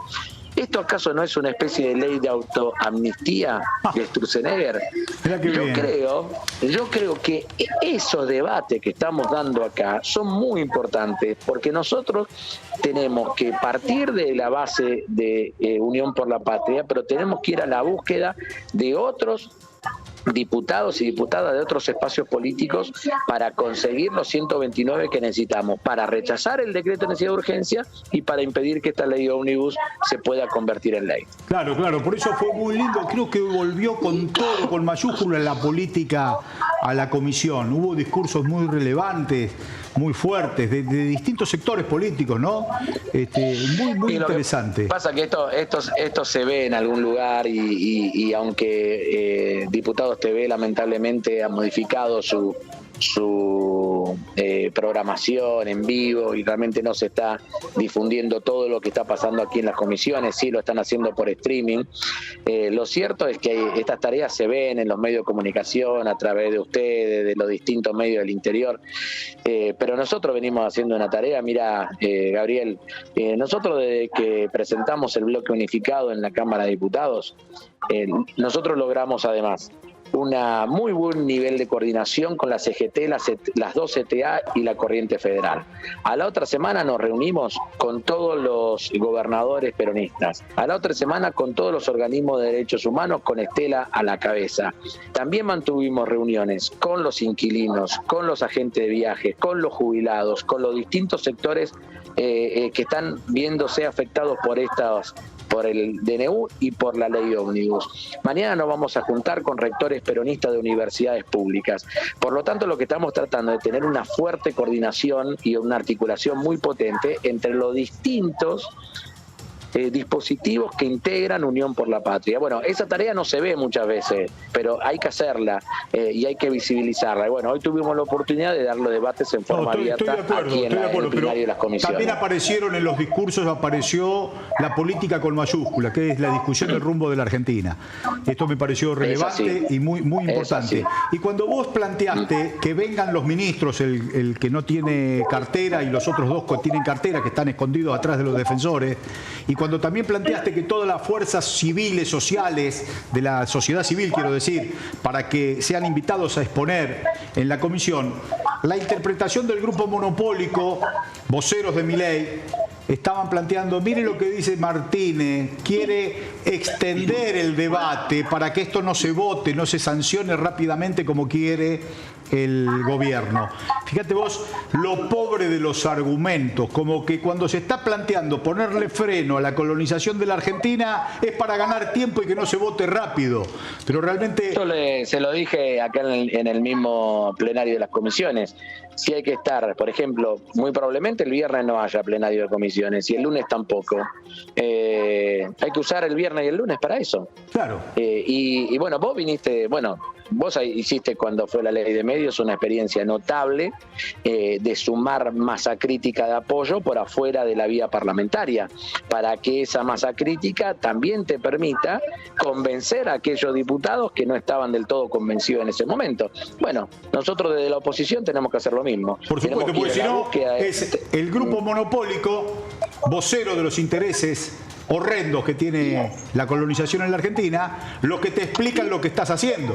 ¿esto acaso no es una especie de ley de autoamnistía de Sturzenegger? Yo creo que esos debates que estamos dando acá son muy importantes, porque nosotros tenemos que partir de la base de Unión por la Patria, pero tenemos que ir a la búsqueda de otros diputados y diputadas de otros espacios políticos para conseguir los 129 que necesitamos, para rechazar el decreto de necesidad de urgencia y para impedir que esta ley ómnibus se pueda convertir en ley. Claro, por eso fue muy lindo, creo que volvió con todo, con mayúscula en la política a la comisión. Hubo discursos muy relevantes, muy fuertes, de distintos sectores políticos, ¿no? Muy interesante. Pasa que esto se ve en algún lugar y aunque Diputados TV lamentablemente ha modificado su programación en vivo y realmente no se está difundiendo todo lo que está pasando aquí en las comisiones, sí lo están haciendo por streaming. Lo cierto es que estas tareas se ven en los medios de comunicación, a través de ustedes, de los distintos medios del interior, pero nosotros venimos haciendo una tarea. Mira, Gabriel, nosotros desde que presentamos el bloque unificado en la Cámara de Diputados, nosotros logramos además una muy buen nivel de coordinación con la CGT, las dos CTA y la Corriente Federal. A la otra semana nos reunimos con todos los gobernadores peronistas. A la otra semana con todos los organismos de derechos humanos, con Estela a la cabeza. También mantuvimos reuniones con los inquilinos, con los agentes de viajes, con los jubilados, con los distintos sectores que están viéndose afectados por el DNU y por la ley ómnibus. Mañana nos vamos a juntar con rectores peronistas de universidades públicas. Por lo tanto, lo que estamos tratando es tener una fuerte coordinación y una articulación muy potente entre los distintos dispositivos que integran Unión por la Patria. Bueno, esa tarea no se ve muchas veces, pero hay que hacerla y hay que visibilizarla. Y bueno, hoy tuvimos la oportunidad de dar los debates en forma abierta aquí en el plenario de las comisiones. También aparecieron en los discursos, apareció la política con mayúscula, que es la discusión del rumbo de la Argentina. Esto me pareció relevante y muy importante. Y cuando vos planteaste que vengan los ministros, el que no tiene cartera y los otros dos que tienen cartera, que están escondidos atrás de los defensores, y cuando también planteaste que todas las fuerzas civiles, sociales, de la sociedad civil, quiero decir, para que sean invitados a exponer en la comisión, la interpretación del grupo monopólico, voceros de Milei, estaban planteando, mire lo que dice Martínez, quiere extender el debate para que esto no se vote, no se sancione rápidamente como quiere el gobierno. Fíjate vos lo pobre de los argumentos, como que cuando se está planteando ponerle freno a la colonización de la Argentina es para ganar tiempo y que no se vote rápido, pero realmente... Yo se lo dije acá en el mismo plenario de las comisiones. Si hay que estar, por ejemplo, muy probablemente el viernes no haya plenario de comisiones y el lunes tampoco. Hay que usar el viernes y el lunes para eso. Claro. Y bueno, vos viniste, vos hiciste cuando fue la ley de medios una experiencia notable de sumar masa crítica de apoyo por afuera de la vía parlamentaria, para que esa masa crítica también te permita convencer a aquellos diputados que no estaban del todo convencidos en ese momento. Bueno, nosotros desde la oposición tenemos que hacer lo mismo. Por supuesto, porque si no, es el grupo monopólico, vocero de los intereses horrendos que tiene la colonización en la Argentina, los que te explican lo que estás haciendo.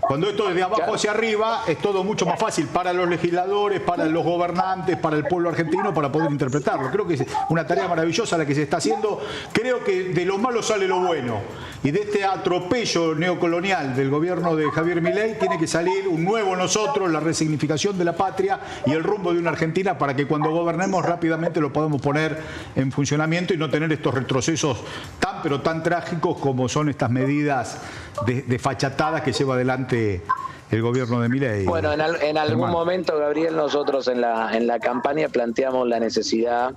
Cuando esto es de abajo hacia arriba, es todo mucho más fácil para los legisladores, para los gobernantes, para el pueblo argentino, para poder interpretarlo. Creo que es una tarea maravillosa la que se está haciendo. Creo que de lo malo sale lo bueno. Y de este atropello neocolonial del gobierno de Javier Milei tiene que salir un nuevo nosotros, la resignificación de la patria y el rumbo de una Argentina para que cuando gobernemos rápidamente lo podamos poner en funcionamiento y no tener estos retrocesos tan pero tan trágicos como son estas medidas desfachatadas que lleva adelante el gobierno de Milei. Bueno, en algún momento, Gabriel, nosotros en la campaña planteamos la necesidad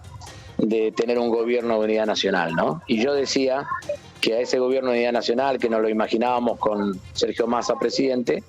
de tener un gobierno de unidad nacional, ¿no? Y yo decía que a ese gobierno de unidad nacional, que nos lo imaginábamos con Sergio Massa presidente,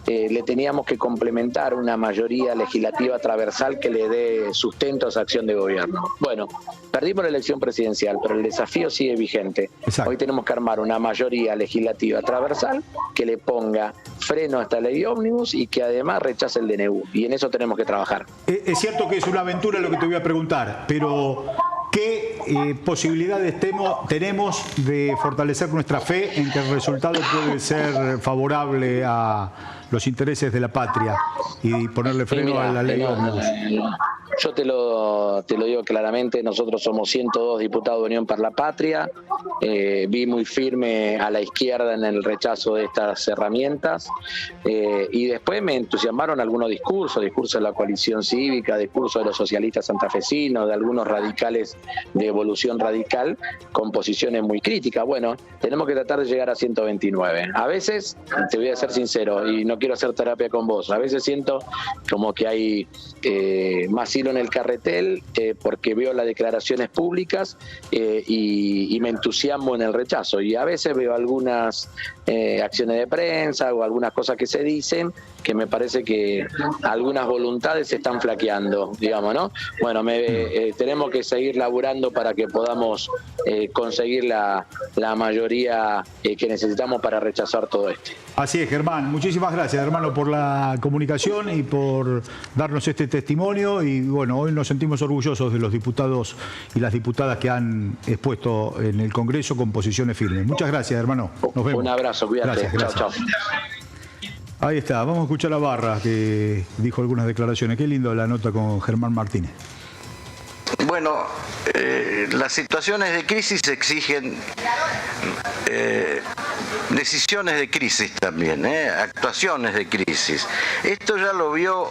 le teníamos que complementar una mayoría legislativa transversal que le dé sustento a esa acción de gobierno. Bueno, perdimos la elección presidencial, pero el desafío sigue vigente. Exacto. Hoy tenemos que armar una mayoría legislativa transversal que le ponga freno a esta ley ómnibus y que además rechace el DNU. Y en eso tenemos que trabajar. Es cierto que es una aventura lo que te voy a preguntar, pero ¿qué posibilidades tenemos de fortalecer nuestra fe en que el resultado puede ser favorable a los intereses de la patria y ponerle freno a la ley ómnibus? Yo te lo digo claramente, nosotros somos 102 diputados de Unión para la Patria, vi muy firme a la izquierda en el rechazo de estas herramientas, y después me entusiasmaron algunos discursos de la coalición cívica, discursos de los socialistas santafesinos, de algunos radicales de evolución radical, con posiciones muy críticas. Bueno, tenemos que tratar de llegar a 129. A veces, te voy a ser sincero, y no quiero hacer terapia con vos, a veces siento como que hay más hilo en el carretel, porque veo las declaraciones públicas y me entusiasmo en el rechazo, y a veces veo algunas acciones de prensa o algunas cosas que se dicen que me parece que algunas voluntades se están flaqueando, digamos, ¿no? Bueno, tenemos que seguir laburando para que podamos conseguir la mayoría que necesitamos para rechazar todo esto. Así es, Germán. Muchísimas gracias, hermano, por la comunicación y por darnos este testimonio. Y bueno, hoy nos sentimos orgullosos de los diputados y las diputadas que han expuesto en el Congreso con posiciones firmes. Muchas gracias, hermano. Nos vemos. Un abrazo, cuídate. Gracias. Chao. Ahí está, vamos a escuchar a Barra, que dijo algunas declaraciones. Qué lindo la nota con Germán Martínez. Bueno, las situaciones de crisis exigen decisiones de crisis también, actuaciones de crisis. Esto ya lo vio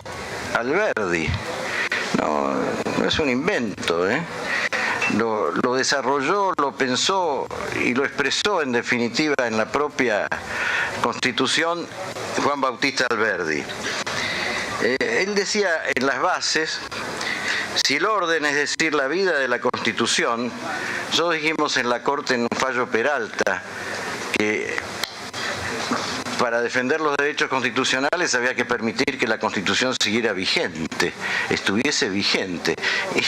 Alberdi, no es un invento, lo desarrolló, lo pensó y lo expresó en definitiva en la propia Constitución Juan Bautista Alberdi. Él decía en las bases: si el orden es decir la vida de la Constitución, nosotros dijimos en la Corte en un fallo Peralta que para defender los derechos constitucionales había que permitir que la Constitución siguiera vigente, estuviese vigente. Y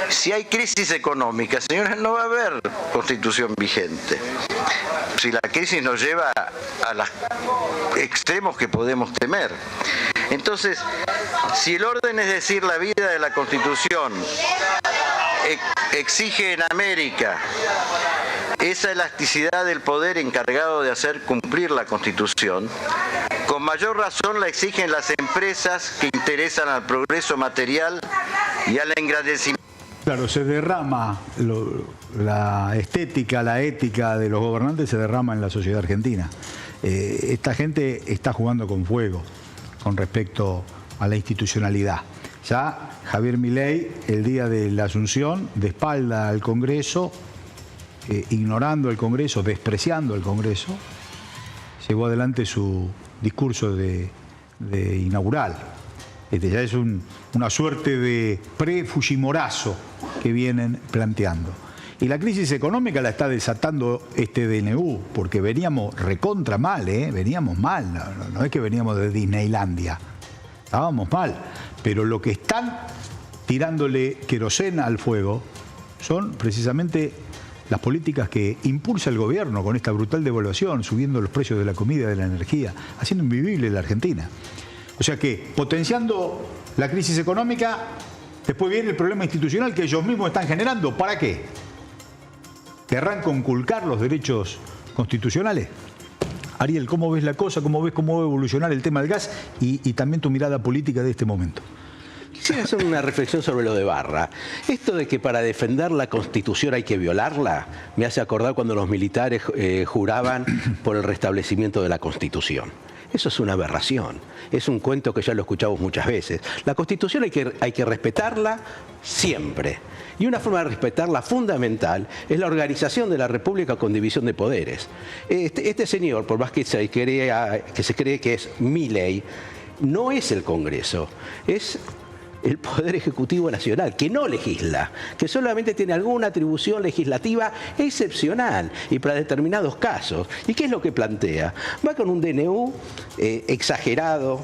si hay crisis económica, señores, no va a haber Constitución vigente. Si la crisis nos lleva a los extremos que podemos temer. Entonces, si el orden es decir la vida de la Constitución, exige en América esa elasticidad del poder encargado de hacer cumplir la Constitución, con mayor razón la exigen las empresas que interesan al progreso material y al engrandecimiento. Claro, se derrama la estética, la ética de los gobernantes se derrama en la sociedad argentina. Esta gente está jugando con fuego con respecto a la institucionalidad. Ya Javier Milei, el día de la Asunción, de espalda al Congreso, ignorando el Congreso, despreciando el Congreso, llevó adelante su discurso de inaugural. Ya es una suerte de pre-fujimorazo que vienen planteando. Y la crisis económica la está desatando este DNU, porque veníamos recontra mal, veníamos mal, no es que veníamos de Disneylandia, estábamos mal. Pero lo que están tirándole querosena al fuego son precisamente las políticas que impulsa el gobierno con esta brutal devaluación, subiendo los precios de la comida y de la energía, haciendo invivible la Argentina. O sea que, potenciando la crisis económica, después viene el problema institucional que ellos mismos están generando. ¿Para qué? ¿Querrán conculcar los derechos constitucionales? Ariel, ¿cómo ves la cosa? ¿Cómo ves cómo va a evolucionar el tema del gas? Y también tu mirada política de este momento. Quisiera hacer una reflexión sobre lo de Barra. Esto de que para defender la Constitución hay que violarla, me hace acordar cuando los militares juraban por el restablecimiento de la Constitución. Eso es una aberración. Es un cuento que ya lo escuchamos muchas veces. La Constitución hay que respetarla siempre. Y una forma de respetarla fundamental es la organización de la República con división de poderes. Este señor, por más que se cree que es Milei, no es el Congreso, es el Poder Ejecutivo Nacional, que no legisla, que solamente tiene alguna atribución legislativa excepcional y para determinados casos. ¿Y qué es lo que plantea? Va con un DNU exagerado,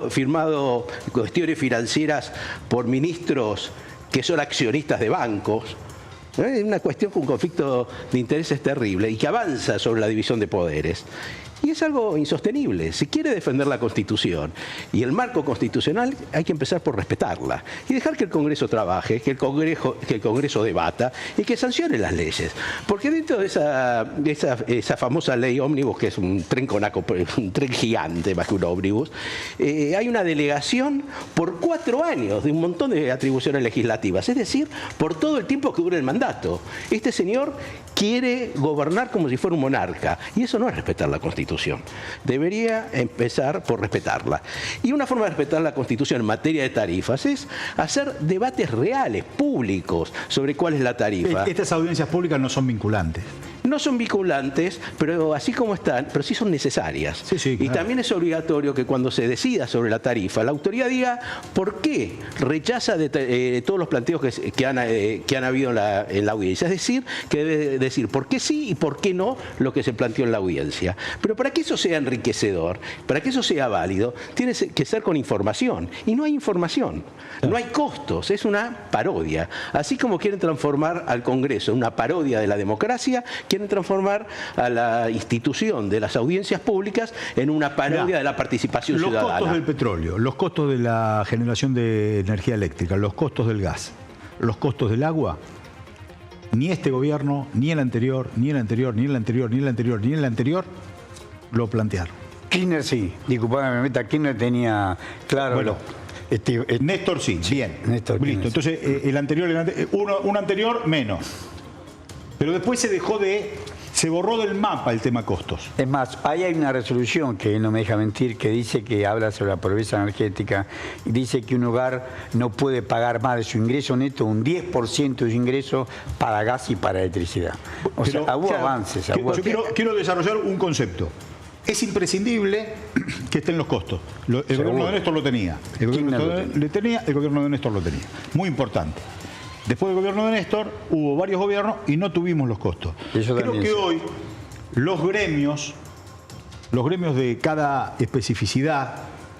firmado cuestiones financieras por ministros que son accionistas de bancos. Es una cuestión con un conflicto de intereses terrible y que avanza sobre la división de poderes. Y es algo insostenible. Si quiere defender la Constitución y el marco constitucional, hay que empezar por respetarla y dejar que el Congreso trabaje, que el Congreso debata y que sancione las leyes. Porque dentro de esa famosa ley ómnibus, que es un tren gigante más que un ómnibus, hay una delegación por 4 años de un montón de atribuciones legislativas, es decir, por todo el tiempo que dure el mandato. Este señor quiere gobernar como si fuera un monarca y eso no es respetar la Constitución. Debería empezar por respetarla. Y una forma de respetar la Constitución en materia de tarifas es hacer debates reales, públicos, sobre cuál es la tarifa. Estas audiencias públicas no son vinculantes. No son vinculantes, pero así como están, pero sí son necesarias. Sí, claro. Y también es obligatorio que cuando se decida sobre la tarifa, la autoridad diga por qué rechaza todos los planteos que han habido en la audiencia. Es decir, que debe decir por qué sí y por qué no lo que se planteó en la audiencia. Pero para que eso sea enriquecedor, para que eso sea válido, tiene que ser con información. Y no hay información, no hay costos, es una parodia. Así como quieren transformar al Congreso en una parodia de la democracia, quieren transformar a la institución de las audiencias públicas en una parodia de la participación ciudadana. Los costos del petróleo, los costos de la generación de energía eléctrica, los costos del gas, los costos del agua, ni este gobierno, ni el anterior, ni el anterior, ni el anterior, ni el anterior, ni el anterior lo plantearon. Kirchner sí, disculpame, Kirchner tenía claro. Bueno, Néstor sí, bien. Néstor, listo, entonces el anterior, un anterior menos. Pero después se borró del mapa el tema costos. Es más, ahí hay una resolución que no me deja mentir, que dice que habla sobre la pobreza energética y dice que un hogar no puede pagar más de su ingreso neto un 10% de su ingreso para gas y para electricidad. Hubo avances. Quiero desarrollar un concepto. Es imprescindible que estén los costos. El gobierno de Néstor lo tenía. El gobierno de Néstor lo tenía. Muy importante. Después del gobierno de Néstor hubo varios gobiernos y no tuvimos los costos. Creo que hoy los gremios de cada especificidad,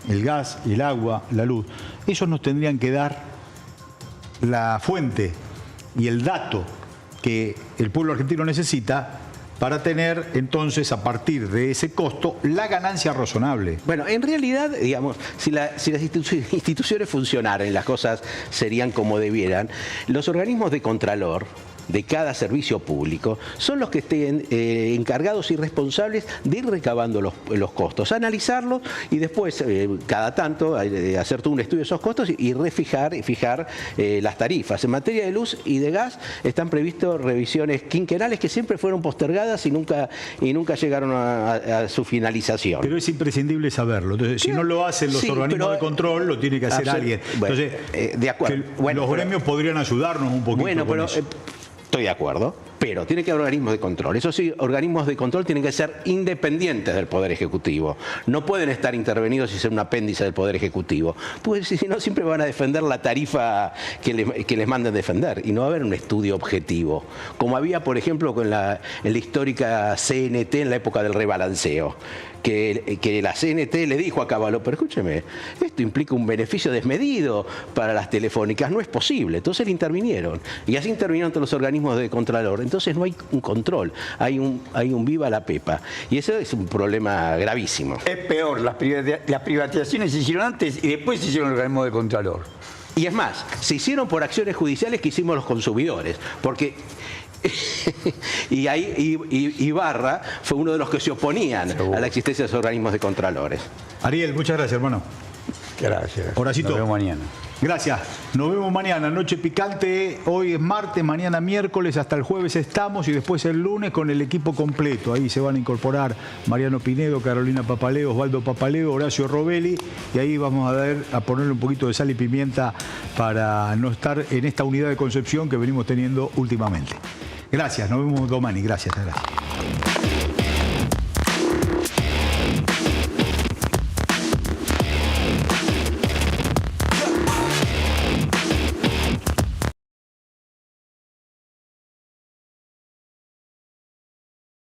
el gas, el agua, la luz, ellos nos tendrían que dar la fuente y el dato que el pueblo argentino necesita para tener entonces, a partir de ese costo, la ganancia razonable. Bueno, en realidad, digamos, si las instituciones funcionaran y las cosas serían como debieran, los organismos de contralor de cada servicio público son los que estén encargados y responsables de ir recabando los costos, analizarlos y después, cada tanto, hacer todo un estudio de esos costos y fijar las tarifas. En materia de luz y de gas están previstas revisiones quinquenales que siempre fueron postergadas y nunca llegaron a su finalización. Pero es imprescindible saberlo. Entonces, si no lo hacen los organismos de control, lo tiene que hacer alguien. Entonces, de acuerdo. Los gremios podrían ayudarnos un poquito. Bueno, pero estoy de acuerdo, pero tiene que haber organismos de control. Eso sí, organismos de control tienen que ser independientes del Poder Ejecutivo. No pueden estar intervenidos y ser un apéndice del Poder Ejecutivo. Pues si no, siempre van a defender la tarifa que les manden defender y no va a haber un estudio objetivo. Como había, por ejemplo, en la histórica CNT en la época del rebalanceo. Que la CNT le dijo a Cavallo, pero escúcheme, esto implica un beneficio desmedido para las telefónicas, no es posible. Entonces le intervinieron. Y así intervinieron todos los organismos de contralor. Entonces no hay un control, hay un viva la pepa. Y eso es un problema gravísimo. Es peor, las privatizaciones se hicieron antes y después se hicieron el organismo de contralor. Y es más, se hicieron por acciones judiciales que hicimos los consumidores. Porque Y ahí Ibarra fue uno de los que se oponían a la existencia de esos organismos de contralores. Ariel, muchas gracias, hermano. Gracias. Horacito. Nos vemos mañana. Gracias. Nos vemos mañana. Noche picante. Hoy es martes, mañana miércoles, hasta el jueves estamos y después el lunes con el equipo completo. Ahí se van a incorporar Mariano Pinedo, Carolina Papaleo, Osvaldo Papaleo, Horacio Robelli y ahí vamos a ponerle un poquito de sal y pimienta para no estar en esta unidad de concepción que venimos teniendo últimamente. Gracias. Nos vemos, Domani. Gracias.